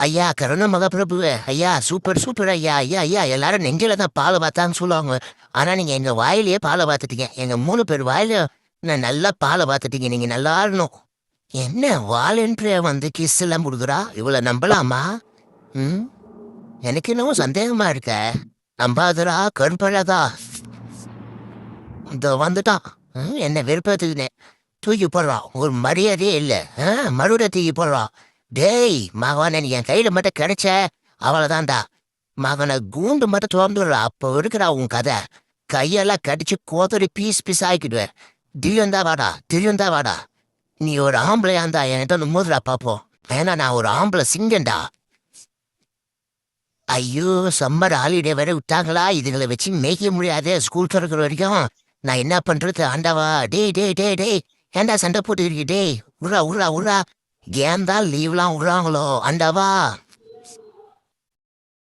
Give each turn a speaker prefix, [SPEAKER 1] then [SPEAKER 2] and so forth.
[SPEAKER 1] ஐயா கருண மகாபிரபுவே ஐயா சூப்பர் சூப்பர் ஐயா ஐயா ஐயா எல்லாரும் நெஞ்சில தான் பாலை பார்த்தான்னு சொல்லுவாங்க. ஆனா நீங்க எங்க வாயிலேயே பாலை பார்த்துட்டீங்க. எங்க 3 பேர் வாயில நான் நல்லா பாலை பார்த்துட்டீங்க. நீங்க நல்லா ஆடணும். என்ன வாலண்டிய வந்து கிஸ் எல்லாம் கொடுக்குறா இவளை நம்பலாமா? ம் எனக்கு என்னவோ சந்தேகமா இருக்க. நம்பாதரா கருப்பழகா இந்த வந்துட்டான். என்ன வெறுப்பேத்துக்குனே தூக்கி போடுறான். ஒரு மரியாதையே இல்லை. மறுபடியும் தூக்கி போடுறான். டேய் மகனை நீ என் கையில மட்டும் கிடைச்ச அவளைதான்டா. மகனை கூண்டு மட்டும் திறந்துடுறா. அப்போ இருக்கிறா உன் கதை. கையெல்லாம் கடிச்சு கோத்தரி பீஸ் பீஸ் ஆக்கிடுவேன். திடீர்ந்தா வாடா திடீர்ந்தா வாடா. நீ ஒரு ஆம்பளையா இருந்தா என்கிட்ட வந்து மோதுடா பாப்போம். ஏன்னா நான் ஒரு ஆம்பளை சிங்கண்டா. ஐயோ சம்மர் ஹாலிடே வேற விட்டாங்களா? இதுங்களை வச்சு மேய்க்க முடியாது ஸ்கூல் திறக்கிற வரைக்கும். நான் என்ன பண்றது ஆண்டாவா? டேய் டேய் டேய் டேய் ஏன்டா சண்டை போட்டுக்கிறீங்க? டேய் உர்றா உர்றா உர்றா. ஏன் தான் லீவ்லாம் விடுறாங்களோ ஆண்டாவா?